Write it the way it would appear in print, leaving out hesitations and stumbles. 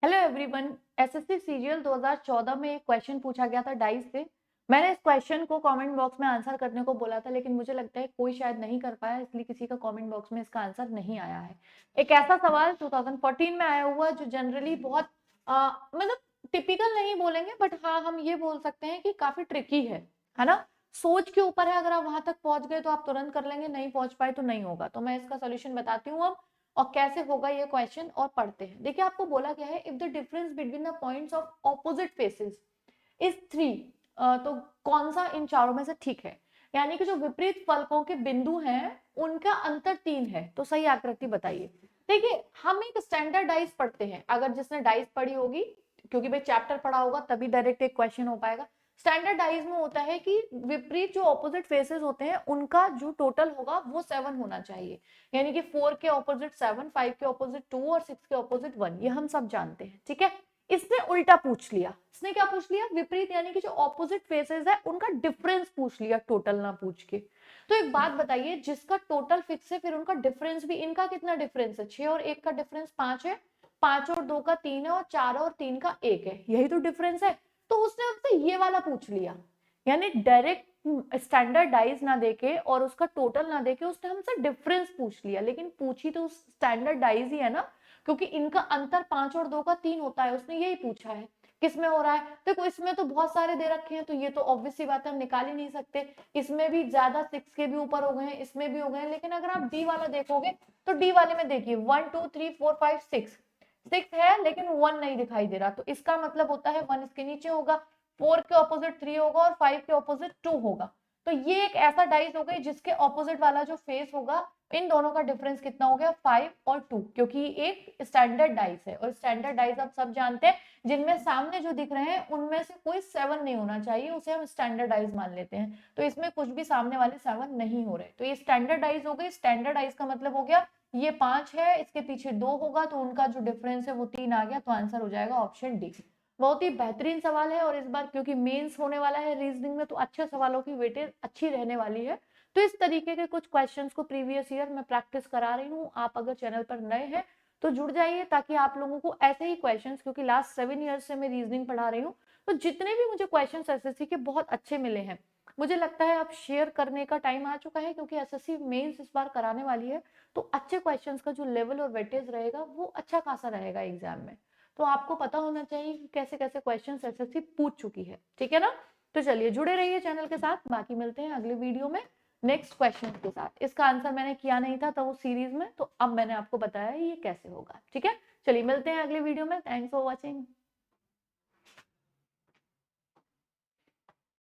Hello everyone. SSC CGL 2014 में एक question पूछा गया था डाइस से। मैंने इस क्वेश्चन को कमेंट बॉक्स में आंसर करने को बोला था, लेकिन मुझे लगता है कोई शायद नहीं कर पाया, इसलिए किसी का कमेंट बॉक्स में इसका आंसर नहीं आया है। एक ऐसा सवाल 2014 में आया हुआ जो जनरली बहुत मतलब टिपिकल नहीं बोलेंगे, बट हाँ हम ये बोल सकते हैं कि काफी ट्रिकी है ना। सोच के ऊपर है, अगर आप वहां तक पहुंच गए तो आप तुरंत कर लेंगे, नहीं पहुंच पाए तो नहीं होगा। तो मैं इसका सोल्यूशन बताती हूँ अब, और कैसे होगा ये क्वेश्चन, और पढ़ते हैं। देखिए आपको बोला गया है, if the difference between the points of opposite faces is 3, तो कौन सा इन चारों में से ठीक है। यानी कि जो विपरीत फलकों के बिंदु हैं उनका अंतर 3 है, तो सही आकृति बताइए। देखिए हम एक स्टैंडर्डाइज पढ़ते हैं, अगर जिसने डाइस पढ़ी होगी, क्योंकि भाई चैप्टर पढ़ा होगा तभी डायरेक्ट एक क्वेश्चन हो पाएगा। स्टैंडर्डाइज में होता है कि विपरीत जो ऑपोजिट फेसेस होते हैं उनका जो टोटल होगा वो 7 होना चाहिए। यानी कि 4 के ऑपोजिट 7, 5 के ऑपोजिट 2 और 6 के ऑपोजिट 1, ये हम सब जानते हैं, ठीक है। इसने उल्टा पूछ लिया। इसने क्या पूछ लिया? विपरीत यानी कि जो ऑपोजिट फेसेस है उनका डिफरेंस पूछ लिया, टोटल ना पूछ के। तो एक बात बताइए, जिसका टोटल फिक्स है फिर उनका डिफरेंस भी, इनका कितना डिफरेंस है? 6 और 1 का डिफरेंस 5 है, 5 और 2 का 3 है, और 4 और 3 का 1 है, यही तो डिफरेंस है। तो उसने हमसे ये वाला पूछ लिया, यानी डायरेक्ट स्टैंडर्डाइज ना देके और उसका टोटल ना देके उसने हमसे डिफरेंस पूछ लिया। लेकिन पूछी तो स्टैंडर्डाइज ही है ना, क्योंकि इनका अंतर 5 और 2 का 3 होता है, उसने यही पूछा है। किसमें हो रहा है? देखो इसमें तो बहुत सारे दे रखे हैं, तो ये तो ऑब्वियस सी बात है, हम निकाल ही नहीं सकते। इसमें भी ज्यादा 6 के भी ऊपर हो गए हैं, इसमें भी हो गए हैं। लेकिन अगर आप डी वाला देखोगे तो डी वाले में देखिए 1 2 3 4 5 6, 6 है लेकिन 1 नहीं दिखाई दे रहा, तो इसका मतलब होता है 1 इसके नीचे होगा, 4 के ऑपोजिट 3 होगा और 5 के ऑपोजिट 2 होगा। तो ये एक ऐसा डाइस हो गई जिसके ऑपोजिट वाला जो फेस होगा, इन दोनों का डिफरेंस कितना हो गया? 5 और 2, क्योंकि एक स्टैंडर्ड डाइस है। और स्टैंडर्ड डाइस आप सब जानते हैं, जिनमें सामने जो दिख रहे हैं उनमें से कोई 7 नहीं होना चाहिए, उसे हम स्टैंडर्डाइज मान लेते हैं। तो इसमें कुछ भी सामने वाले 7 नहीं हो रहे, तो ये स्टैंडर्डाइज हो गई। स्टैंडर्डाइज का मतलब हो गया ये 5 है, इसके पीछे 2 होगा, तो उनका जो डिफरेंस है वो 3 आ गया, तो आंसर हो जाएगा ऑप्शन डी। बहुत ही बेहतरीन सवाल है, और इस बार क्योंकि मेंस होने वाला है रीजनिंग में, तो अच्छे सवालों की वेटेज अच्छी रहने वाली है। तो इस तरीके के कुछ क्वेश्चंस को प्रीवियस ईयर में प्रैक्टिस करा रही हूँ। आप अगर चैनल पर नए हैं तो जुड़ जाइए, ताकि आप लोगों को ऐसे ही क्वेश्चंस, क्योंकि लास्ट 7 ईयर्स से मैं रीजनिंग पढ़ा रही हूँ, तो जितने भी मुझे क्वेश्चंस एसएससी के बहुत अच्छे मिले हैं, मुझे लगता है अब शेयर करने का टाइम आ चुका है, क्योंकि एसएससी मेंस इस बार कराने वाली है। तो अच्छे क्वेश्चंस का जो लेवल और वेटेज रहेगा वो अच्छा खासा रहेगा एग्जाम में। तो आपको पता होना चाहिए कि कैसे कैसे क्वेश्चन एसएससी पूछ चुकी है, ठीक है ना। तो चलिए जुड़े रहिए चैनल के साथ, बाकी मिलते हैं अगले वीडियो में नेक्स्ट क्वेश्चन के साथ। इसका आंसर मैंने किया नहीं था तो वो सीरीज में, तो अब मैंने आपको बताया ये कैसे होगा, ठीक है। चलिए मिलते हैं अगले वीडियो में। Thanks for watching.